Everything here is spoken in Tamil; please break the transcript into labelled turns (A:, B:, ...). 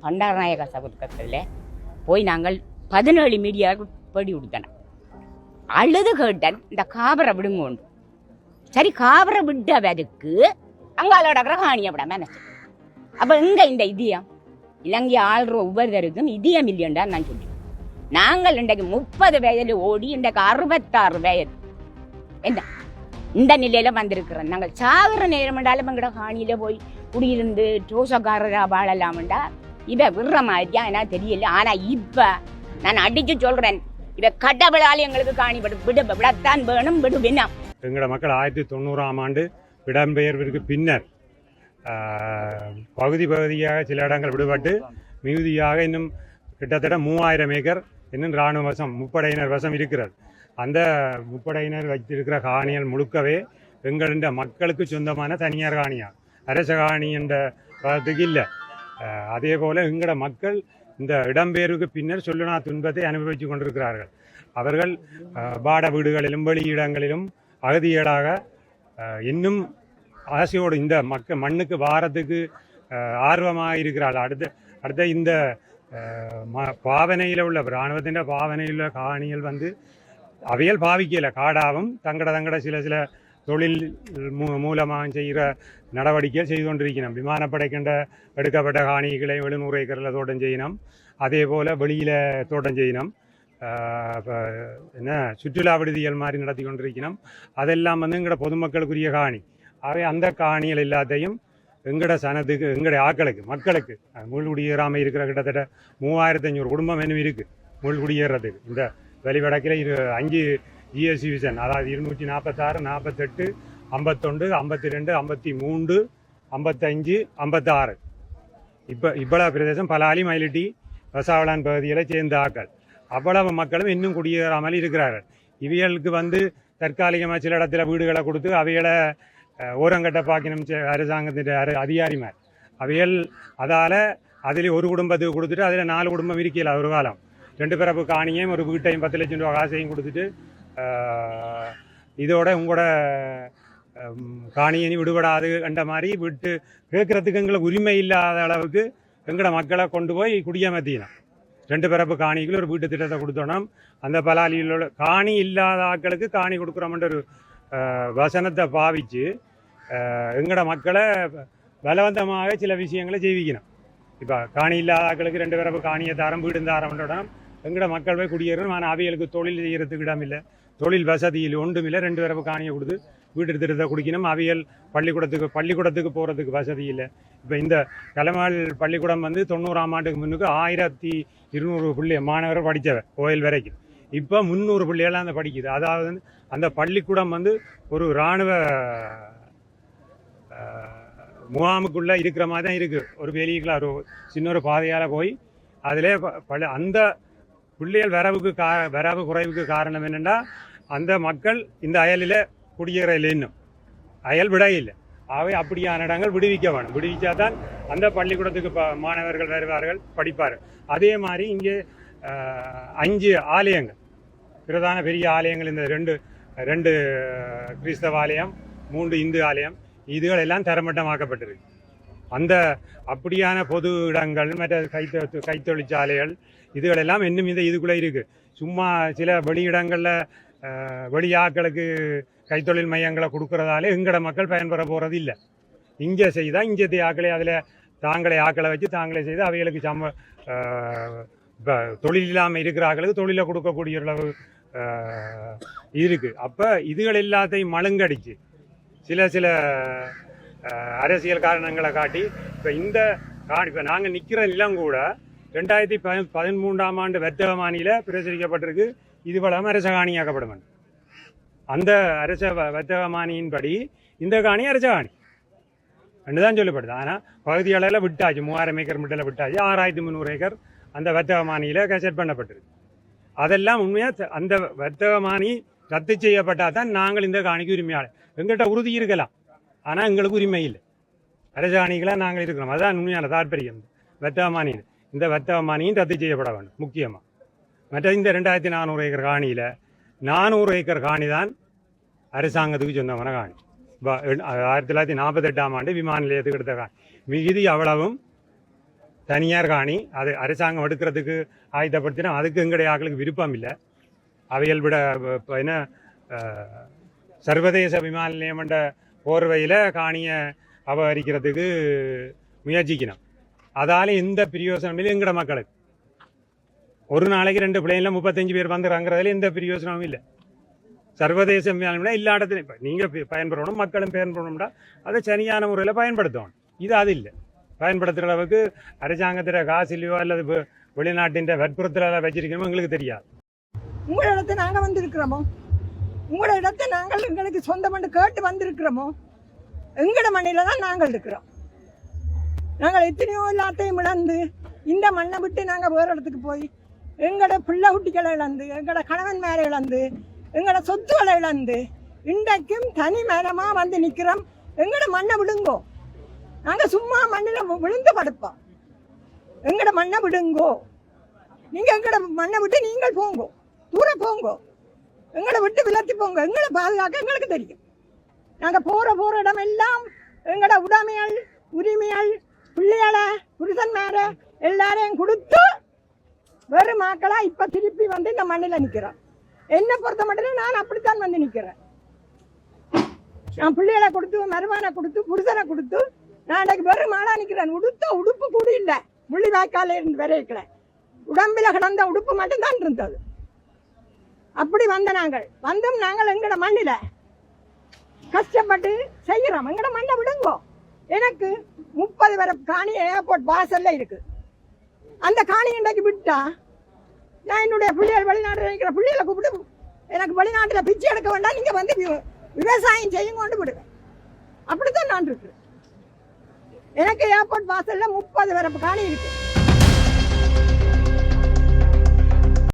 A: பண்டாரநாயக சபுக்கத்தில் போய் நாங்கள் 17 மீடியாவுக்கு பேடி கொடுத்தன. அழுது கேட்டன் இந்த காபரை விடுங்கோண்டு. சரி காபரை விட்டவருக்கு அங்காலோட கிரகாணியை விட மனசு. அப்போ எங்க இந்த இதயம் இலங்கை ஆள்ற ஒவ்வொருத்தருக்கும் இதயம் இல்லையண்டா நான் சொல்லுவேன். நாங்கள் இன்றைக்கு 30 வயதில் ஓடி இன்றைக்கு 66 வயது என்ன இந்த நிலையில வந்திருக்கிறோம். நாங்கள் சாகுற நேரம் என்றாலும் எங்கட காணியில போய் குடியிருந்து ரோசக்காரரா வாழலாம்டா இவ விடுற மாதிரியா என்ன தெரியல. ஆனா இப்ப நான் அடிச்சு சொல்றேன், இவ கடவுளால் எங்களுக்கு காணி விடத்தான் வேணும் விடுவினா.
B: எங்களோட மக்கள் 1990ஆம் ஆண்டு இடம்பெயர்விற்கு பின்னர் பகுதியாக சில இடங்கள் விடுபட்டு மிகுதியாக இன்னும் கிட்டத்தட்ட 3000 ஏக்கர் இன்னும் இராணுவ வசம் முப்படையினர் வசம் இருக்கிறது. அந்த முப்படையினர் வைத்திருக்கிற காணிகள் முழுக்கவே எங்களுடைய மக்களுக்கு சொந்தமான தனியார் காணியா, அரச காணி என்ற பதத்துக்கு இல்லை. அதே போல் எங்களோட மக்கள் இந்த இடம்பெயர்வுக்கு பின்னர் சொல்லுனா துன்பத்தை அனுபவித்து கொண்டிருக்கிறார்கள். அவர்கள் பாட வீடுகளிலும் வெளியிடங்களிலும் அகதியீடாக இன்னும் ஆசையோடு இந்த மண்ணுக்கு வாரத்துக்கு ஆர்வமாக இருக்கிறார்கள். அடுத்த இந்த பாவனையில் உள்ள இராணுவத்தின் பாவனையில் உள்ள காணிகள் அவையல் பாவிக்கல காடாவும் தங்கட சில தொழில் மூலமாக செய்கிற நடவடிக்கைகள் செய்து கொண்டிருக்கணும். விமானப்படைக்கின்ற எடுக்கப்பட்ட காணிகளை 700 ஏக்கரில் தோட்டம் செய்யணும். அதே போல் வெளியில் தோட்டம் செய்யணும். என்ன சுற்றுலா விடுதிகள் மாதிரி நடத்தி கொண்டிருக்கணும். அதெல்லாம் எங்களோட பொதுமக்களுக்குரிய காணி. அவை அந்த காணிகள் எல்லாத்தையும் எங்களோட சனத்துக்கு எங்களோட ஆக்களுக்கு மக்களுக்கு முள்குடியேறாமல் இருக்கிற கிட்டத்தட்ட 3500 குடும்பம் இன்னும் இருக்குது முள்குடியேறதுக்கு. இந்த வெளிவடக்கில் 5 ஜிஎஸ்சி விசன், அதாவது 246, 48, 51, 52, 53, 55, 56 இவ்வளவு பிரதேசம் பலாலி மயிலிட்டி வசாவளான் பகுதிகளை சேர்ந்த ஆக்கள். அவ்வளவு மக்களும் இன்னும் குடியேறாமல் இருக்கிறார்கள். இவைகளுக்கு தற்காலிகமாக சில இடத்துல வீடுகளை கொடுத்து அவைகளை ஓரங்கட்ட பாக்கினம் அரசாங்கத்தின் அதிகாரிமார் அவைகள் அதில் ஒரு குடும்பத்துக்கு கொடுத்துட்டு அதில் 4 குடும்பம் இருக்கல ஒரு காலம் 2 பிறப்பு காணியையும் ஒரு வீட்டையும் 10 லட்சம் ரூபா காசையும் கொடுத்துட்டு இதோட உங்களோட காணியை விடுபடாது என்ற மாதிரி விட்டு கேட்கறதுக்கு எங்களுக்கு உரிமை இல்லாத அளவுக்கு எங்களோட மக்களை கொண்டு போய் குடியமர்த்தினோம். 2 பிறப்பு காணிகள் ஒரு வீட்டு திட்டத்தை கொடுத்தோம். அந்த பலாலியில் உள்ள காணி இல்லாத ஆட்களுக்கு காணி கொடுக்குறோம்ன்ற ஒரு வசனத்தை பாவிச்சு எங்களோட மக்களை பலவந்தமாக சில விஷயங்களை செய்விக்கணும். இப்போ காணி இல்லாத ஆட்களுக்கு 2 பிறப்பு காணியை தாரம் வீடு தாரம்ன்றோம். எங்களோட மக்கள் போய் குடியேறணும். ஆனால் அவைகளுக்கு தொழில் செய்கிறதுக்கு இடம் இல்லை, தொழில் வசதியில் ஒன்றும் இல்லை. 2 பிறப்பு காணியை கொடுத்து வீட்டு திட்டத்தை குடிக்கணும். அவைகள் பள்ளிக்கூடத்துக்கு போகிறதுக்கு வசதி இல்லை. இப்போ இந்த கலமால் பள்ளிக்கூடம் 90ஆம் ஆண்டுக்கு முன்னுக்கு 1200 மாணவர்கள் படித்தவை கோயில் வரைக்கும். இப்போ 300 பிள்ளைகள்லாம் அந்த படிக்குது. அதாவது அந்த பள்ளிக்கூடம் ஒரு இராணுவ முகாமுக்குள்ளே இருக்கிற மாதிரி தான் இருக்குது. ஒரு வேலிக்குள்ள ஒரு சின்ன ஒரு பாதையால் போய் அதிலே அந்த பிள்ளைகள் வரவு குறைவுக்கு காரணம் என்னென்னா அந்த மக்கள் இந்த அயலில் குடியேறையில் இன்னும் அயல் விட இல்லை. அவை அப்படியான இடங்கள் விடுவிக்க வேணும். விடுவிச்சா தான் அந்த பள்ளிக்கூடத்துக்கு மாணவர்கள் வருவார்கள், படிப்பார்கள். அதே மாதிரி இங்கே 5 ஆலயங்கள், பிரதான பெரிய ஆலயங்கள், இந்த ரெண்டு கிறிஸ்தவ ஆலயம், 3 இந்து ஆலயம், இதுகள் எல்லாம் தரமட்டமாக்கப்பட்டிருக்கு. அந்த அப்படியான பொது இடங்கள் மற்ற கைத்தொழிற்சாலைகள் இதுகளெல்லாம் இன்னும் இதுக்குள்ளே இருக்குது. சும்மா சில வெளியிடங்களில் வெளியாக்களுக்கு கைத்தொழில் மையங்களை கொடுக்குறதாலே எங்களோட மக்கள் பயன்பெற போகிறது இல்லை. இங்கே செய்தால் இங்கே ஆக்களை அதில் தாங்களே ஆக்களை வச்சு தாங்களே செய்து அவைகளுக்கு இப்போ தொழில் இல்லாமல் இருக்கிற ஆக்களுக்கு தொழிலை கொடுக்கக்கூடிய அளவு இருக்குது. அப்போ இதுகள் எல்லாத்தையும் மழுங்கடிச்சு சில அரசியல் காரணங்களை காட்டி இப்போ நாங்கள் நிற்கிற நிலம் கூட 2013ஆம் ஆண்டு வர்த்தகமானியில் பிரசுரிக்கப்பட்டிருக்கு. இது வளம் அரச காணியாக்கப்படும். அந்த அரச வர்த்தகமானியின்படி இந்த காணி அரச காணி ரெண்டு தான் சொல்லப்படுது. ஆனால் பகுதி அளவில் விட்டாச்சு, 3000 ஏக்கர் மிட்டில் விட்டாச்சு. 6300 ஏக்கர் அந்த வர்த்தகமானியில் கசெட் பண்ணப்பட்டிருக்கு. அதெல்லாம் உண்மையாக அந்த வர்த்தகமானி ரத்து செய்யப்பட்டால் தான் நாங்கள் இந்த காணிக்கு உரிமையாளர். எங்கள்கிட்ட உறுதி இருக்கலாம், ஆனால் எங்களுக்கு உரிமை இல்லை. அரச காணிகளாக நாங்கள் இருக்கிறோம். அதுதான் உண்மையான தாற்பயம். வர்த்தகமானியில் இந்த வர்த்தகமானியும் ரத்து செய்யப்பட வேண்டும் முக்கியமாக. மற்ற இந்த 2400 ஏக்கர் காணியில் 400 ஏக்கர் காணி தான் அரசாங்கத்துக்கு சொந்தமான காணி. 1948ஆம் ஆண்டு விமான நிலையத்துக்கு எடுத்த காணி. மிகுதி அவ்வளவும் தனியார் காணி அது அரசாங்கம் எடுக்கிறதுக்கு ஆயுதப்படுத்தினா அதுக்கு எங்களுடைய ஆக்களுக்கு விருப்பம் இல்லை. அவைகள் விட என்ன சர்வதேச விமான நிலையம் என்ற போர்வையில் காணியை அபகரிக்கிறதுக்கு முயற்சிக்கணும். அதால எந்த பிரயோசனம் இல்லை எங்கட மக்களுக்கு. ஒரு நாளைக்கு 2 பிளேனில் 35 பேர் வந்து இறங்குறதுல எந்த பிரயோசனமும் இல்லை. சர்வதேச விமான நிலையம் எல்லா இடத்துலையும் இப்போ நீங்கள் பயன்படணும், மக்களும் பயன்படணும்னா அதை சரியான முறையில் பயன்படுத்தணும். இது அது இல்லை. பயன்படுத்துகிற அளவுக்கு அரசாங்கத்தில் காசு இல்லையோ அல்லது வெளிநாட்டின் வற்புறுத்தல வச்சிருக்கணுமோ எங்களுக்கு தெரியாது.
C: உங்களோட இடத்தை நாங்கள் வந்திருக்கிறோமோ, உங்களோட இடத்தை நாங்கள் எங்களுக்கு சொந்தம் கேட்டு வந்திருக்கிறோமோ, எங்களோட மண்ணில தான் நாங்கள் இருக்கிறோம். நாங்கள் எத்தனையோ எல்லாத்தையும் இழந்து இந்த மண்ணை விட்டு நாங்கள் வேறு இடத்துக்கு போய் எங்களோட பிள்ளை குட்டிகளை இழந்து, எங்களோட கணவன் மேலே இழந்து, எங்களோட சொத்துக்களை இழந்து இன்றைக்கும் தனி மரமாக வந்து நிற்கிறோம். எங்களோட மண்ணை விடுங்கோ, நாங்கள் சும்மா மண்ணில் விழுந்து படுப்போம். எங்களோட மண்ணை விடுங்கோ, நீங்கள் எங்களோட மண்ணை விட்டு நீங்கள் போங்கோ, தூரம் போங்கோ, எங்களை விட்டு விலத்தி போங்க. எங்களை பாதுகாக்க எங்களுக்கு தெரியும். நாங்கள் போகிற இடம் எல்லாம் எங்களோட உடைமைகள், உரிமைகள், பிள்ளைகளை, புருஷன் மேல எல்லாரையும் கொடுத்து வெறும் மக்களாக இப்போ திருப்பி வந்து இந்த மண்ணில் நிற்கிறோம். என்னை பொறுத்த மட்டும் நான் அப்படித்தான் வந்து நிற்கிறேன். நான் பிள்ளைகளை கொடுத்து, மருமகனை கொடுத்து, புருஷனை கொடுத்து நான் இன்றைக்கு வெறும் ஆளாக நிற்கிறேன். உடுப்பு கூட இல்லை. முள்ளி வாய்க்கால இருந்து விரைக்கல, உடம்பில் கிடந்த உடுப்பு மட்டும்தான் இருந்தது. அப்படி வந்த நாங்கள் எங்களோட மண்ணில் கஷ்டப்பட்டு செய்கிறோம். எங்களோட மண்ணை விடுங்கோ. எனக்கு 30 வரை காணி ஏர்போர்ட் வாசல்ல இருக்கு. அந்த காணி இன்றைக்கு விட்டா நான் என்னுடைய பிள்ளைகள் வெளிநாட்டில் இருக்கிற பிள்ளைகளை கூப்பிட்டு எனக்கு வெளிநாட்டில் பிச்சை எடுக்க வேண்டாம், நீங்க வந்து விவசாயம் செய்யும் கொண்டு விடுவேன். அப்படித்தான் நான் இருக்கிறேன். எனக்கு ஏர்போர்ட் வாசல்ல 30 வரை காணி இருக்கு.